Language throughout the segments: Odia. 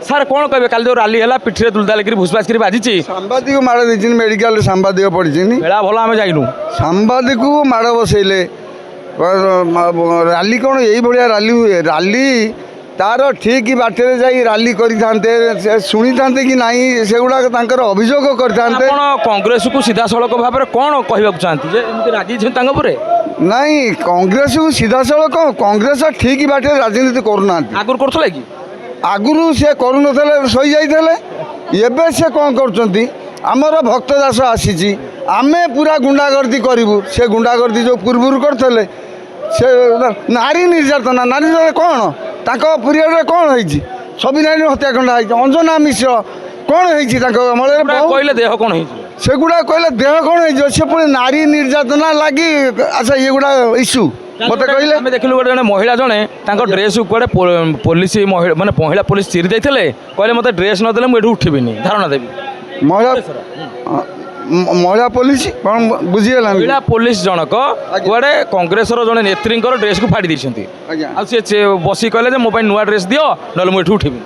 ସାର୍ କ'ଣ କହିବେ କାଲି ଯେଉଁ ରାଲି ହେଲା ପିଠିରେ ଦୁଲଦାଲିକିରି ଭୁସଭାସକିରି ବାଜିଛି ସାମ୍ବାଦିକ ମାଡ଼ ଦେଇଛନ୍ତି ମେଡ଼ିକାଲରେ ସାମ୍ବାଦିକ ପଡ଼ିଛନ୍ତି ବେଳା ଭଲ ଆମେ ଯାଇନୁ ସାମ୍ବାଦିକକୁ ମାଡ଼ ବସେଇଲେ ରାଲି କ'ଣ ଏଇଭଳିଆ ରାଲି ହୁଏ ରାଲି ତାର ଠିକ୍ ବାଟରେ ଯାଇ ରାଲି କରିଥାନ୍ତେ ସେ ଶୁଣିଥାନ୍ତେ କି ନାହିଁ ସେଗୁଡ଼ାକ ତାଙ୍କର ଅଭିଯୋଗ କରିଥାନ୍ତେ ଆପଣ କଂଗ୍ରେସକୁ ସିଧାସଳଖ ଭାବରେ କ'ଣ କହିବାକୁ ଚାହାନ୍ତି ଯେ ଏମିତି ରାଗିଛନ୍ତି ତାଙ୍କ ଉପରେ ନାଇଁ କଂଗ୍ରେସକୁ ସିଧାସଳଖ କଂଗ୍ରେସ ଠିକ୍ ବାଟରେ ରାଜନୀତି କରୁନାହାନ୍ତି ଆଗରୁ କରୁଥିଲେ କି ଆଗରୁ ସେ କରୁନଥିଲେ ଶୋଇଯାଇଥିଲେ ଏବେ ସେ କ'ଣ କରୁଛନ୍ତି ଆମର ଭକ୍ତ ଦାସ ଆସିଛି ଆମେ ପୁରା ଗୁଣ୍ଡାଗର୍ଦି କରିବୁ ସେ ଗୁଣ୍ଡାଗର୍ଦି ଯେଉଁ ପୂର୍ବରୁ କରିଥିଲେ ସେ ନାରୀ ନିର୍ଯାତନା କ'ଣ ତାଙ୍କ ପିରିୟଡ଼ରେ କ'ଣ ହେଇଛି ସବିନାରାୟଣ ହତ୍ୟାକାଣ୍ଡ ହେଇଛି ଅଞ୍ଜନା ମିଶ୍ର କ'ଣ ହେଇଛି ତାଙ୍କ ଅମଳରେ କହିଲେ ଦେହ କ'ଣ ହେଇଛି ସେଗୁଡ଼ା କହିଲେ ଦେହ କ'ଣ ହେଇଯିବ ସେ ପୁଣି ନାରୀ ନିର୍ଯାତନା ଲାଗି ଆଚ୍ଛା ଏଗୁଡ଼ା ଇସ୍ୟୁ ମୋତେ କହିଲେ ଆମେ ଦେଖିଲୁ ଗୋଟେ ଜଣେ ମହିଳା ଜଣେ ତାଙ୍କ ଡ୍ରେସ୍ କୁଆଡ଼େ ପୋଲିସ ମାନେ ମହିଳା ପୋଲିସ ଚିରି ଦେଇଥିଲେ କହିଲେ ମୋତେ ଡ୍ରେସ୍ ନଦେଲେ ମୁଁ ଏଠୁ ଉଠିବିନି ଧାରଣା ଦେବି ମହିଳା ପୋଲିସ କ'ଣ ବୁଝିଗଲା ମହିଳା ପୋଲିସ ଜଣକ କୁଆଡ଼େ କଂଗ୍ରେସର ଜଣେ ନେତ୍ରୀଙ୍କର ଡ୍ରେସ୍କୁ ଫାଡ଼ି ଦେଇଛନ୍ତି ଆଉ ସିଏ ବସିକି କହିଲେ ଯେ ମୋ ପାଇଁ ନୂଆ ଡ୍ରେସ୍ ଦିଅ ନହେଲେ ମୁଁ ଏଠୁ ଉଠିବିନି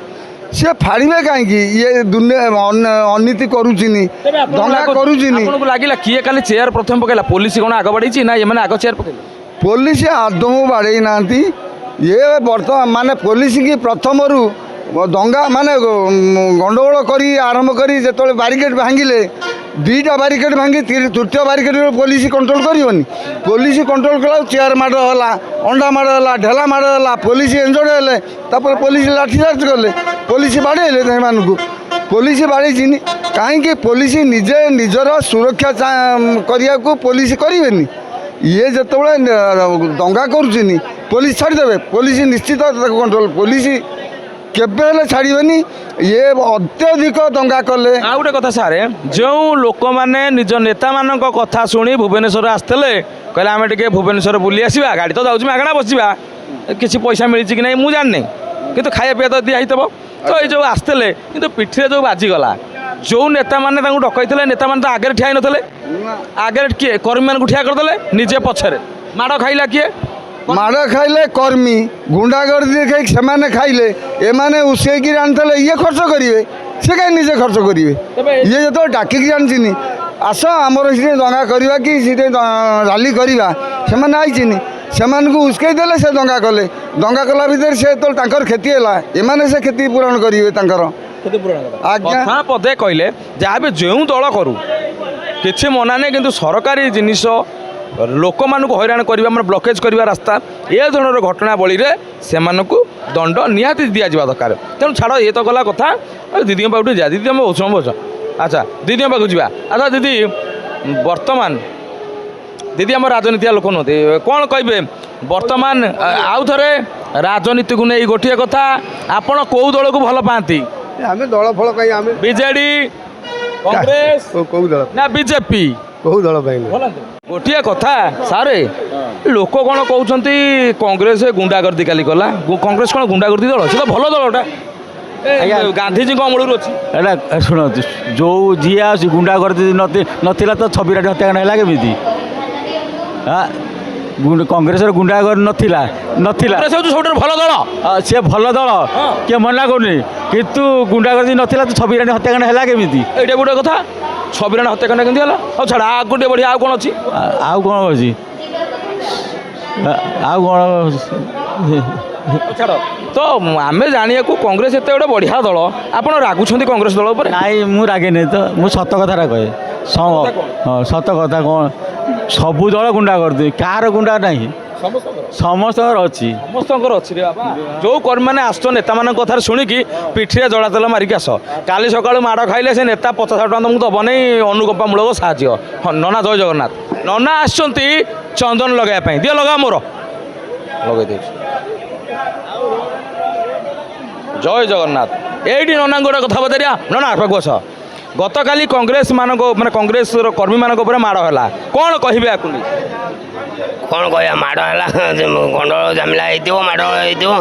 ସେ ଫାଡ଼ିବେ କାହିଁକି ଇଏ ଦୁନିଆ ଅନୀତି କରୁଚିନି ଦଙ୍ଗା କରୁଚିନି ଆପଣଙ୍କୁ ଲାଗିଲା କିଏ କାଲି ଚେୟାର ପ୍ରଥମେ ପକେଇଲା ପୋଲିସ କ'ଣ ଆଗ ବାଡ଼େଇଛି ନା ଏମାନେ ଆଗ ଚେୟାର ପକେଇଲେ ପୋଲିସ ଆଦୌ ବାଡ଼େଇ ନାହାନ୍ତି ଇଏ ବର୍ତ୍ତମାନ ମାନେ ପୋଲିସ କି ପ୍ରଥମରୁ ଦଙ୍ଗା ମାନେ ଗଣ୍ଡଗୋଳ କରି ଆରମ୍ଭ କରି ଯେତେବେଳେ ବାରିକେଡ଼ ଭାଙ୍ଗିଲେ ଦୁଇଟା ବାରିକେଡ଼ ଭାଙ୍ଗି ତୃତୀୟ ବାରିକେଡ଼ ପୋଲିସ କଣ୍ଟ୍ରୋଲ କରିବନି ପୋଲିସ କଣ୍ଟ୍ରୋଲ କଲା ଚେୟାର ମାଡ଼ ହେଲା ଅଣ୍ଡା ମାଡ଼ ହେଲା ଢେଲା ମାଡ଼ ହେଲା ପୋଲିସ ଏଞ୍ଜଡ଼ ହେଲେ ତାପରେ ପୋଲିସ ଲାଠିଚାର୍ଜ କଲେ ପୋଲିସ ବାଡ଼େଇଲେ ସେମାନଙ୍କୁ ପୋଲିସ ବାଡ଼େଇଚିନି କାହିଁକି ପୋଲିସ ନିଜେ ନିଜର ସୁରକ୍ଷା କରିବାକୁ ପୋଲିସ କରିବେନି ଇଏ ଯେତେବେଳେ ଦଙ୍ଗା କରୁଛନ୍ତି ପୋଲିସ ଛାଡ଼ିଦେବେ ପୋଲିସ ନିଶ୍ଚିତ ତାକୁ କଣ୍ଟ୍ରୋଲ ପୋଲିସ କେବେ ହେଲେ ଛାଡ଼ିବେନି ଇଏ ଅତ୍ୟଧିକ ଦଙ୍ଗା କଲେ ଆଉ ଗୋଟେ କଥା ସାର୍ ଯେଉଁ ଲୋକମାନେ ନିଜ ନେତାମାନଙ୍କ କଥା ଶୁଣି ଭୁବନେଶ୍ୱର ଆସିଥିଲେ କହିଲେ ଆମେ ଟିକେ ଭୁବନେଶ୍ୱର ବୁଲି ଆସିବା ଗାଡ଼ି ତ ଯାଉଛି ମାଗଣା ବସିବା କିଛି ପଇସା ମିଳିଛି କି ନାହିଁ ମୁଁ ଜାଣିନି କିନ୍ତୁ ଖାଇବା ପିଇବା ତ ଦିଆ ହେଇଥିବ ତ ଏଇ ଯେଉଁ ଆସିଥିଲେ କିନ୍ତୁ ପିଠିରେ ଯେଉଁ ବାଜିଗଲା ଯେଉଁ ନେତାମାନେ ତାଙ୍କୁ ଡକାଇଥିଲେ ନେତାମାନେ ତ ଆଗରେ ଠିଆ ହେଇନଥିଲେ ଆଗରେ କିଏ କର୍ମୀମାନଙ୍କୁ ଠିଆ କରିଦେଲେ ନିଜେ ପଛରେ ମାଡ଼ ଖାଇଲା କିଏ ମାଡ଼ ଖାଇଲେ କର୍ମୀ ଗୁଣ୍ଡାଗର୍ଦି ଖାଇ ସେମାନେ ଖାଇଲେ ଏମାନେ ଉସେଇକିରି ଆଣିଥିଲେ ଇଏ ଖର୍ଚ୍ଚ କରିବେ ସେ କାହିଁ ନିଜେ ଖର୍ଚ୍ଚ କରିବେ ଇଏ ଯେତେବେଳେ ଡାକିକି ଆଣିଚିନି ଆସ ଆମର ସେଠି ଦଙ୍ଗା କରିବା କି ସେଠି ରାଲି କରିବା ସେମାନେ ଆଇଚିନି ସେମାନଙ୍କୁ ଉସ୍କେଇ ଦେଲେ ସେ ଦଙ୍ଗା କଲେ ଦଙ୍ଗା କଲା ଭିତରେ ସେ ଯେତେବେଳେ ତାଙ୍କର କ୍ଷତି ହେଲା ଏମାନେ ସେ କ୍ଷତି ପୂରଣ କରିବେ ତାଙ୍କର ଆଜ୍ଞା ପଦେ କହିଲେ ଯାହା ବି ଯେଉଁ ଦଳ କରୁ କିଛି ମନା ନାହିଁ କିନ୍ତୁ ସରକାରୀ ଜିନିଷ ଲୋକମାନଙ୍କୁ ହଇରାଣ କରିବା ମାନେ ବ୍ଲକେଜ୍ କରିବା ରାସ୍ତା ଏ ଧରଣର ଘଟଣାବଳୀରେ ସେମାନଙ୍କୁ ଦଣ୍ଡ ନିହାତି ଦିଆଯିବା ଦରକାର ତେଣୁ ଛାଡ଼ ଇଏ ତ ଗଲା କଥା ଦିଦିଙ୍କ ପାଖକୁ ଯିବା ଦିଦି ଆମେ ବସୁଛ ବସ ଆଚ୍ଛା ଦିଦିଙ୍କ ପାଖକୁ ଯିବା ଆଚ୍ଛା ଦିଦି ବର୍ତ୍ତମାନ ଦିଦି ଆମ ରାଜନୀତିଆ ଲୋକ ନୁହନ୍ତି କ'ଣ କହିବେ ବର୍ତ୍ତମାନ ଆଉ ଥରେ ରାଜନୀତିକୁ ନେଇ ଗୋଟିଏ କଥା ଆପଣ କେଉଁ ଦଳକୁ ଭଲ ପାଆନ୍ତି ଆମେ ଦଳ ଫଳ କାହିଁ ଆମେ ବିଜେଡି କଂଗ୍ରେସ କେଉଁ ଦଳ ନା ବିଜେପି କେଉଁ ଦଳ ପାଇଁ ଗୋଟିଏ କଥା ସାରେ ଲୋକ କ'ଣ କହୁଛନ୍ତି କଂଗ୍ରେସ ଗୁଣ୍ଡାଗର୍ଦି କାଲି କଲା କଂଗ୍ରେସ କ'ଣ ଗୁଣ୍ଡାଗର୍ଦି ଦଳ ସେ ତ ଭଲ ଦଳଟା ଗାନ୍ଧିଜୀଙ୍କ ଅମଳରୁ ଅଛି ଏଇଟା ଶୁଣନ୍ତୁ ଯେଉଁ ଯିଏ ଆସୁଛି ଗୁଣ୍ଡାଗର୍ଦି ନଥିଲା ତ ଛବିରାଟି ହତ୍ୟାକାଣ୍ଡ ହେଲା କେମିତି କଂଗ୍ରେସର ଗୁଣ୍ଡାଗର୍ଦି ନଥିଲା ସବୁଠାରୁ ଭଲ ଦଳ ସେ ଭଲ ଦଳ କିଏ ମନା କରୁନି କିନ୍ତୁ ଗୁଣ୍ଡାଗର୍ଦି ନଥିଲା ତ ଛବିରାଟି ହତ୍ୟାକାଣ୍ଡ ହେଲା କେମିତି ଏଇଟା ଗୋଟେ କଥା ଛବିରାଣ ହତ୍ୟାକାଣ୍ଡ କେମିତି ହେଲା ଆଉ ଛାଡ଼ ଆଗକୁ ଟିକେ ବଢ଼ିଆ ଆଉ କ'ଣ ଅଛି ଆଉ କ'ଣ ଅଛି ଆଉ କ'ଣ ଛାଡ଼ ତ ଆମେ ଜାଣିବାକୁ କଂଗ୍ରେସ ଏତେ ଗୋଟେ ବଢ଼ିଆ ଦଳ ଆପଣ ରାଗୁଛନ୍ତି କଂଗ୍ରେସ ଦଳ ଉପରେ ନାଇଁ ମୁଁ ରାଗେନି ତ ମୁଁ ସତ କଥାଟା କହେ ସତ କଥା କ'ଣ ସବୁ ଦଳ ଗୁଣ୍ଡା କରିଦିଏ କାହାର ଗୁଣ୍ଡା ନାହିଁ ସମସ୍ତଙ୍କର ଅଛି ରେ ବାବା ଯେଉଁ କର୍ମୀମାନେ ଆସୁଛ ନେତାମାନଙ୍କ କଥାରେ ଶୁଣିକି ପିଠିରେ ଜଳା ତେଲ ମାରିକି ଆସ କାଲି ସକାଳୁ ମାଡ଼ ଖାଇଲେ ସେ ନେତା 50,000 ଟଙ୍କା ତମକୁ ଦେବନି ଅନୁକମ୍ପାମୂଳକ ସାହାଯ୍ୟ ନନା ଜୟ ଜଗନ୍ନାଥ ନନା ଆସିଛନ୍ତି ଚନ୍ଦନ ଲଗାଇବା ପାଇଁ ଦିଅ ଲଗା ମୋର ଲଗାଇ ଦେଉଛି ଜୟ ଜଗନ୍ନାଥ ଏଇଠି ନନାଙ୍କୁ ଗୋଟେ କଥା ପଚାରିବା ନନା ପାଖକୁ ଆସ ଗତକାଲି କଂଗ୍ରେସ ମାନଙ୍କ ମାନେ କଂଗ୍ରେସର କର୍ମୀମାନଙ୍କ ଉପରେ ମାଡ଼ ହେଲା କ'ଣ କହିବେ ଆକୁ କ'ଣ କହିବା ମାଡ଼ ହେଲା ଗଣ୍ଡଗୋଳ ଜାମିଲା ହେଇଥିବ ମାଡ଼ଗୋଳ ହେଇଥିବ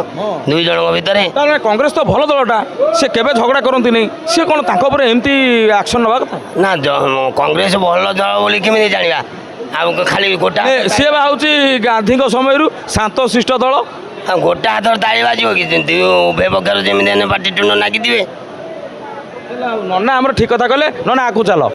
ଦୁଇ ଜଣଙ୍କ ଭିତରେ ତାହେଲେ କଂଗ୍ରେସ ତ ଭଲ ଦଳଟା ସେ କେବେ ଝଗଡ଼ା କରନ୍ତିନି ସିଏ କ'ଣ ତାଙ୍କ ଉପରେ ଏମିତି ଆକ୍ସନ୍ ନେବା କଥା ନା କଂଗ୍ରେସ ଭଲ ଦଳ ବୋଲି କେମିତି ଜାଣିବା ଆଉ ଖାଲି ଗୋଟା ସିଏ ବା ହେଉଛି ଗାନ୍ଧୀଙ୍କ ସମୟରୁ ଶାନ୍ତ ଶିଷ୍ଟ ଦଳ ଆଉ ଗୋଟେ ହାତର ତାଳି ବାଜିବ କି ଯେମିତି ଉଭୟ ପକ୍ଷରୁ ଯେମିତି ପାଟି ତୁଣ୍ଡ ନାଗିଥିବେ। ନନା ଆମର ଠିକ କଥା କହିଲେ, ନନା ଆଗକୁ ଚାଲ।